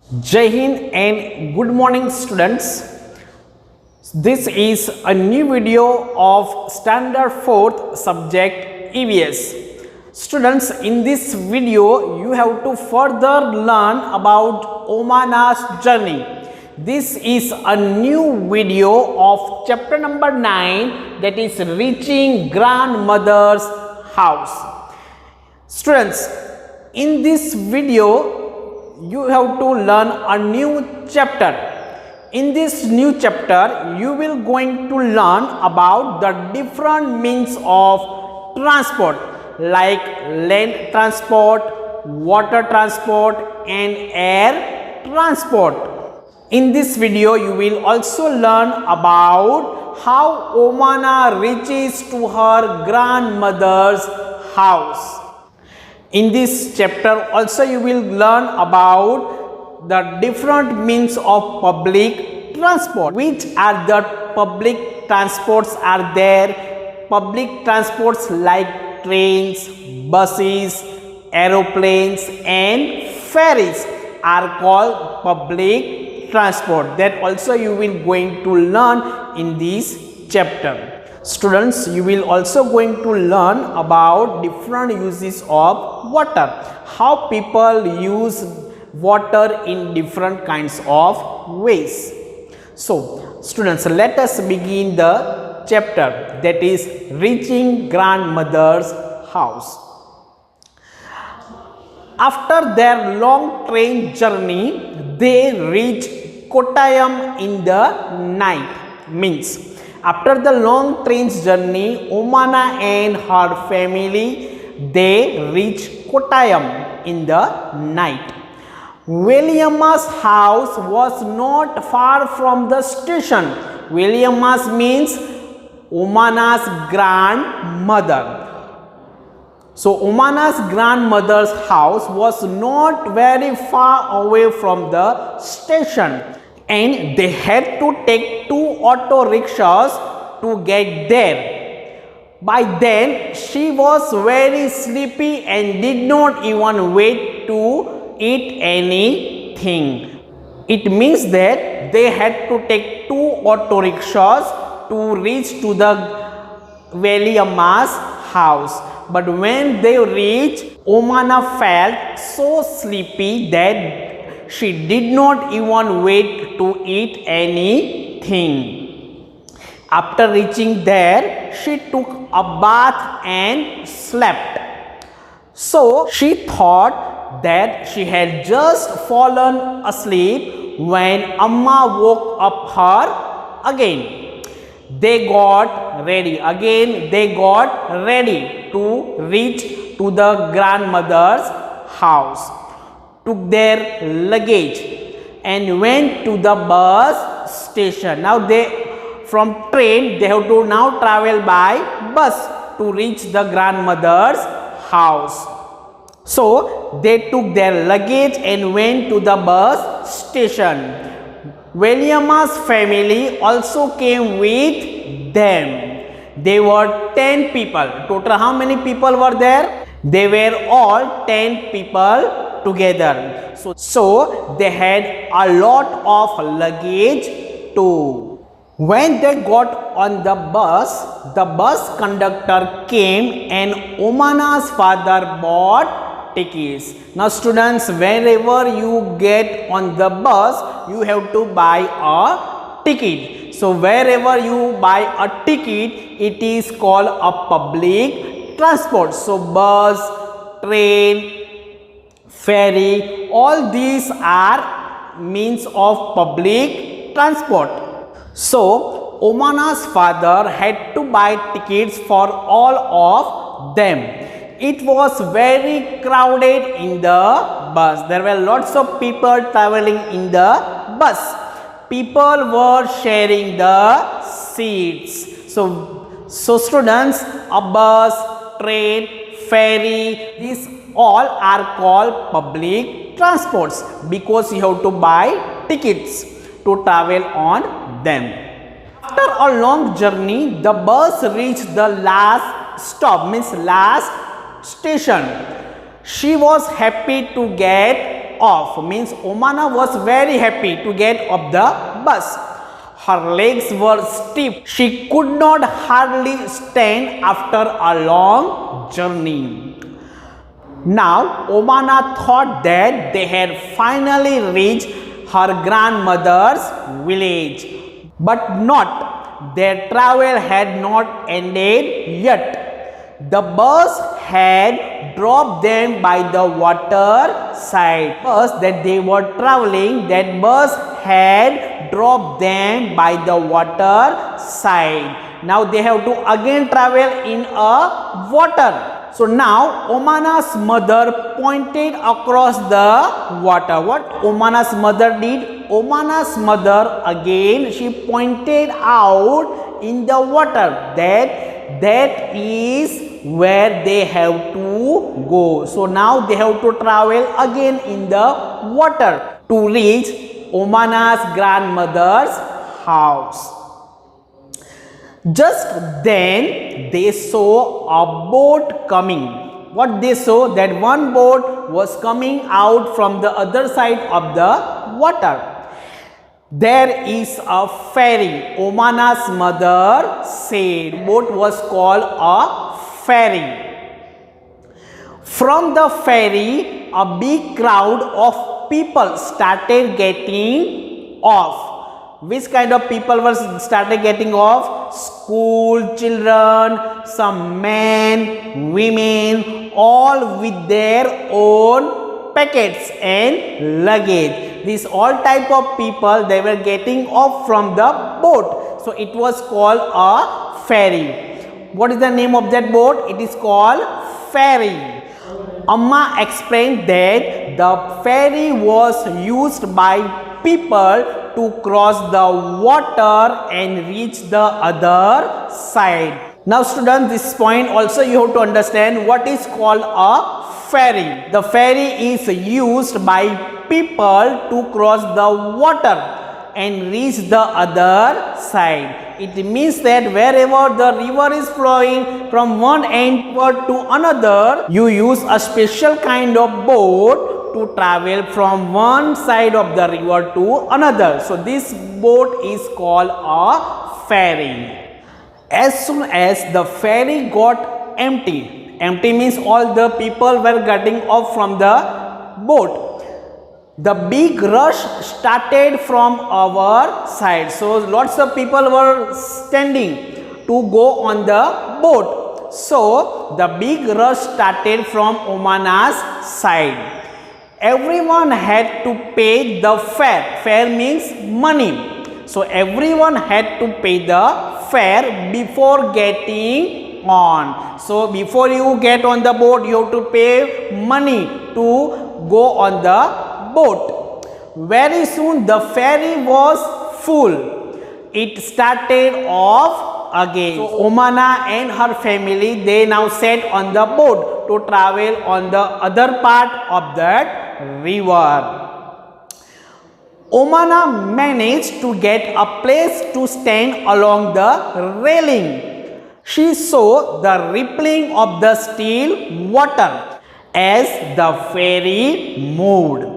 Jai Hind and good morning students. This is a new video of standard 4th subject EVS. Students, in this video you have to further learn about Omana's journey. This is a new video of chapter number 9, that is reaching grandmother's house. Students, in this video you have to learn a new chapter. In this new chapter you will going to learn about the different means of transport like land transport, water transport and air transport. In this video you will also learn about how Omana reaches to her grandmother's house. In this chapter also you will learn about the different means of public transport. Which are the public transports are there? Public transports like trains, buses, aeroplanes and ferries are called public transport. That also you will going to learn in this chapter. Students, you will also going to learn about different uses of water, how people use water in different kinds of ways. So students, let us begin the chapter, that is reaching grandmother's house. After their long train journey, they reached Kottayam in the night. Means after the long train journey, Omana and her family, they reached Kottayam in the night. William's house was not far from the station. William's means Omana's grandmother. So Omana's grandmother's house was not very far away from the station, and they had to take 2 auto rickshaws to get there. By then she was very sleepy and did not even wait to eat anything. It means that they had to take 2 auto rickshaws to reach to the William's house. But when they reached, Omana felt so sleepy that she did not even wait to eat anything. After reaching there, she took a bath and slept. So she thought that she had just fallen asleep when Amma woke up her again. They got ready. Again they got ready to reach to the grandmother's house, took their luggage and went to the bus station. Now from train they have to now travel by bus to reach the grandmother's house. So they took their luggage and went to the bus station. William's family also came with them. They were 10 people. Total how many people were there? They were all 10 people together. So they had a lot of luggage too. When they got on the bus conductor came and Omana's father bought tickets. Now students, whenever you get on the bus, you have to buy a ticket. So wherever you buy a ticket, it is called a public transport. So bus, train, ferry, all these are means of public transport. So Omana's father had to buy tickets for all of them. It was very crowded in the bus. There were lots of people traveling in the bus. People were sharing the seats. So students, a bus, train, ferry, these all are called public transports because you have to buy tickets to travel on them. After a long journey, the bus reached the last stop, means last station. She was happy to get off. Means Omana was very happy to get off the bus. Her legs were stiff. She could not hardly stand after a long journey. Now, Omana thought that they had finally reached her grandmother's village. But not. Their travel had not ended yet. The bus had dropped them by the water side. Bus that they were traveling, that bus had dropped them by the water side. Now they have to again travel in a water. So now Omana's mother pointed across the water. What Omana's mother did? Omana's mother again, she pointed out in the water that is where they have to go. So now they have to travel again in the water to reach Omana's grandmother's house. Just then they saw a boat coming. What they saw? That one boat was coming out from the other side of the water. There is a ferry. Omana's mother said boat was called a ferry. From the ferry, a big crowd of people started getting off. Which kind of people were started getting off? School children, some men, women, all with their own packets and luggage. These all type of people, they were getting off from the boat. So it was called a ferry. What is the name of that boat? It is called ferry. Amma explained that the ferry was used by people to cross the water and reach the other side. Now students, this point also you have to understand what is called a ferry. The ferry is used by people to cross the water and reach the other side. It means that wherever the river is flowing from one end to another, you use a special kind of boat to travel from one side of the river to another. So this boat is called a ferry. As soon as the ferry got empty means all the people were getting off from the boat, the big rush started from our side. So lots of people were standing to go on the boat. So the big rush started from Omana's side. Everyone had to pay the fare. Fare means money. So everyone had to pay the fare before getting on. So before you get on the boat, you have to pay money to go on the boat. Very soon the ferry was full. It started off again. So Omana and her family, they now sat on the boat to travel on the other part of that river. Omana managed to get a place to stand along the railing. She saw the rippling of the still water as the ferry moved.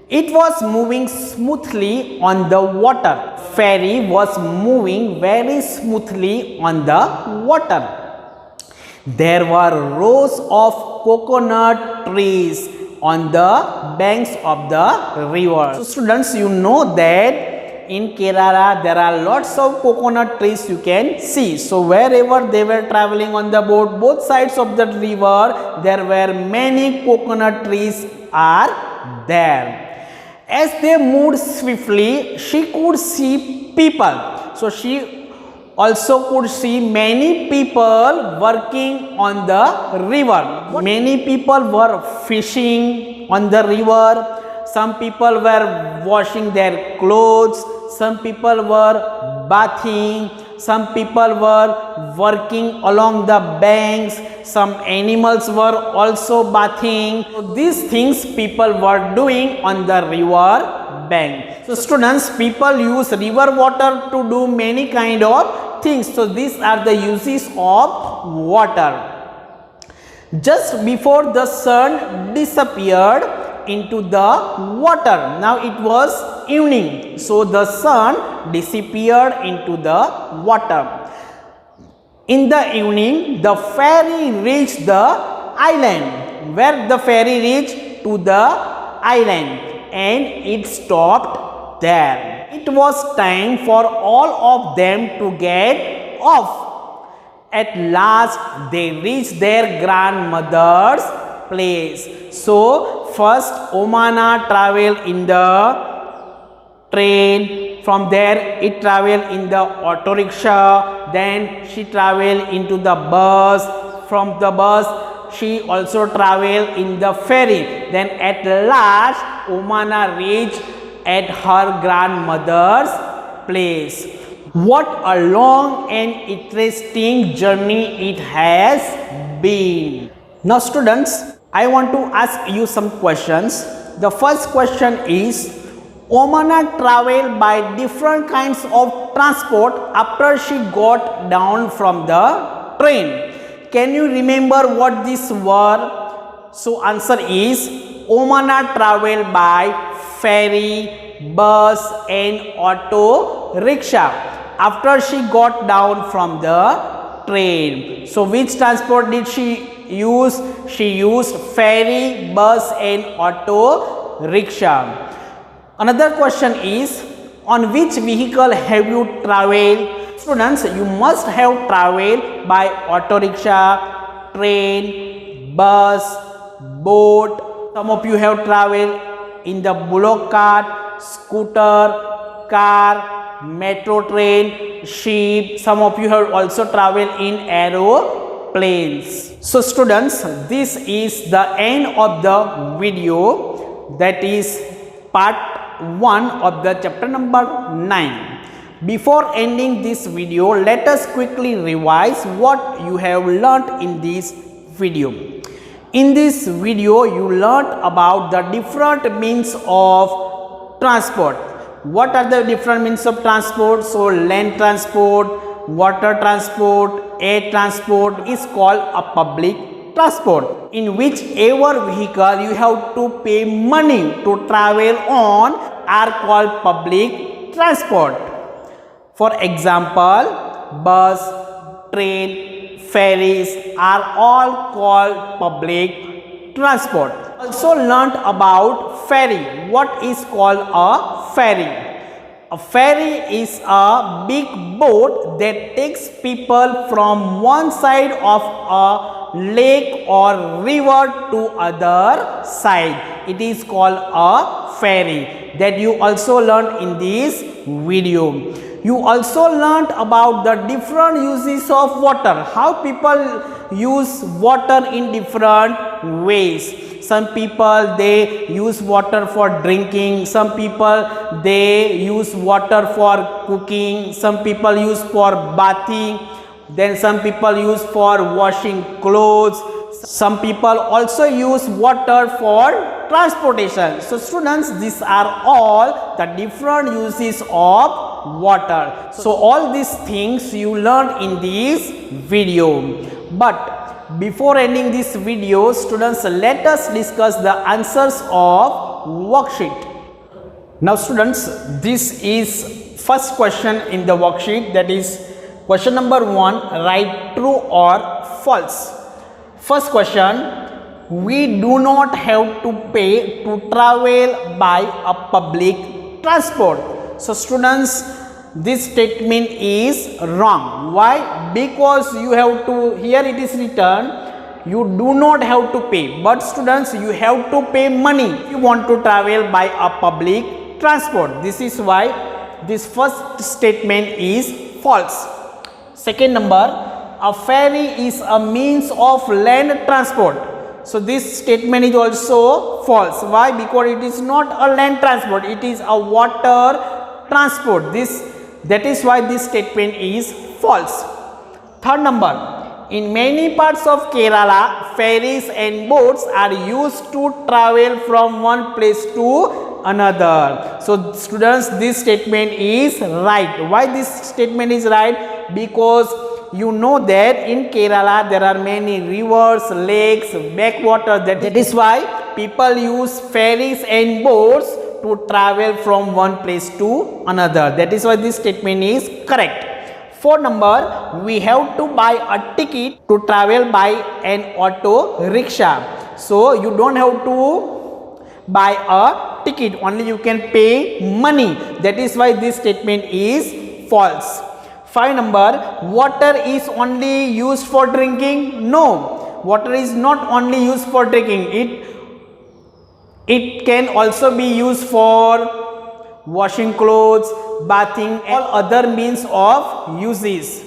It was moving smoothly on the water. Ferry was moving very smoothly on the water. There were rows of coconut trees on the banks of the river. So students, you know that in Kerala there are lots of coconut trees you can see. So wherever they were traveling on the boat, both sides of the river, there were many coconut trees are there. As they moved swiftly, she could see people. So she also could see many people working on the river. Many people were fishing on the river. Some people were washing their clothes. Some people were bathing. Some people were working along the banks. Some animals were also bathing. So these things people were doing on the river bank. So students, people use river water to do many kind of things. So these are the uses of water. Just before the sun disappeared, into the water. Now it was evening, so the sun disappeared into the water. In the evening, the ferry reached the island. Where the ferry reached? To the island, and it stopped there. It was time for all of them to get off. At last, they reached their grandmother's place. So, first Omana traveled in the train. From there, it traveled in the auto rickshaw. Then she traveled into the bus. From the bus, she also traveled in the ferry. Then at last, Omana reached at her grandmother's place. What a long and interesting journey it has been. Now students, I want to ask you some questions. The first question is, Omana traveled by different kinds of transport after she got down from the train. Can you remember what these were? So answer is, Omana traveled by ferry, bus and auto rickshaw after she got down from the train. So which transport did she use? She used ferry, bus and auto rickshaw. Another question is, on which vehicle have you traveled? Students, you must have traveled by auto rickshaw, train, bus, boat. Some of you have traveled in the bullock cart, scooter, car, metro train, ship. Some of you have also traveled in aeroplanes. So students, this is the end of the video. That is part 1 of the chapter number 9. Before ending this video, let us quickly revise what you have learnt in this video. In this video, you learnt about the different means of transport. What are the different means of transport? So, land transport, water transport, air transport is called a public transport. In whichever vehicle you have to pay money to travel on are called public transport. For example, bus, train, ferries are all called public transport. Also learnt about ferry. What is called a ferry? A ferry is a big boat that takes people from one side of a lake or river to other side. It is called a ferry, that you also learned in this video. You also learnt about the different uses of water, how people use water in different ways. Some people they use water for drinking, some people they use water for cooking, some people use for bathing, then some people use for washing clothes. Some people also use water for transportation. So students, these are all the different uses of water. So all these things you learned in this video. But before ending this video, students, let us discuss the answers of worksheet. Now students, this is first question in the worksheet, that is question number 1, write true or false. First question, we do not have to pay to travel by a public transport. So students, this statement is wrong. Why? Because you have to, here it is written, you do not have to pay. But students, you have to pay money if you want to travel by a public transport. This is why this first statement is false. Second number, a ferry is a means of land transport. So this statement is also false. Why? Because it is not a land transport, it is a water transport. That is why this statement is false. Third number, in many parts of Kerala, ferries and boats are used to travel from one place to another. So students, this statement is right. Why this statement is right? Because you know that in Kerala there are many rivers, lakes, backwaters. That is why people use ferries and boats to travel from one place to another. That is why this statement is correct. 4 number, we have to buy a ticket to travel by an auto rickshaw. So you don't have to buy a ticket, only you can pay money. That is why this statement is false. 5 number, water is only used for drinking. No, water is not only used for drinking. It can also be used for washing clothes, bathing, all other means of uses.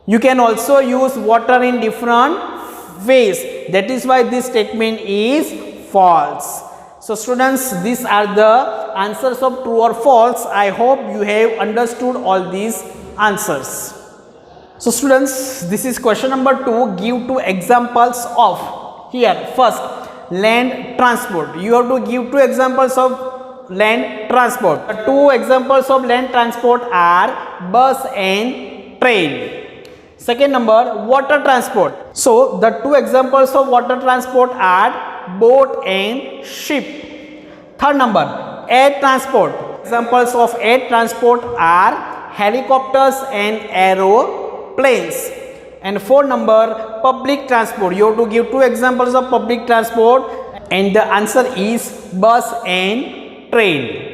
You can also use water in different ways. That is why this statement is false. So students, these are the answers of true or false. I hope you have understood all these answers. So students, this is question number 2. Give 2 examples of, here first, land transport. You have to give 2 examples of land transport. The 2 examples of land transport are bus and train. Second number, water transport. So the 2 examples of water transport are boat and ship. Third number, air transport. Examples of air transport are helicopters and aeroplanes. And 4 number, public transport. You have to give 2 examples of public transport, and the answer is bus and train.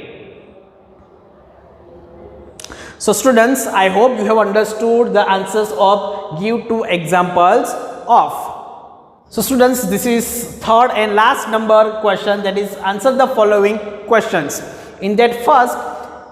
So students, I hope you have understood the answers of give 2 examples of. So students, this is third and last number question, that is answer the following questions. In that first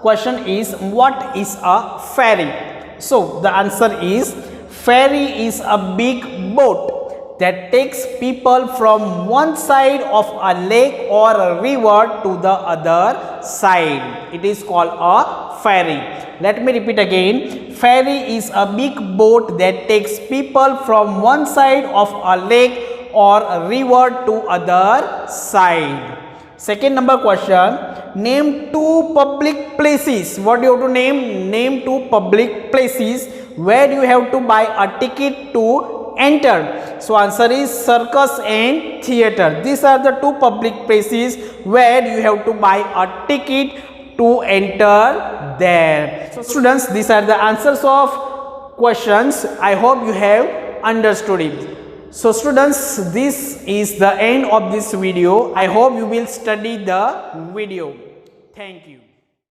question is, what is a ferry? So the answer is, ferry is a big boat that takes people from one side of a lake or a river to the other side. It is called a ferry. Let me repeat again. Ferry is a big boat that takes people from one side of a lake or a river to other side. Second number question, name 2 public places. What do you have to name? Name 2 public places where you have to buy a ticket to enter. So answer is circus and theater. These are the 2 public places where you have to buy a ticket to enter there. So students, these are the answers of questions. I hope you have understood it. So students, this is the end of this video. I hope you will study the video. Thank you.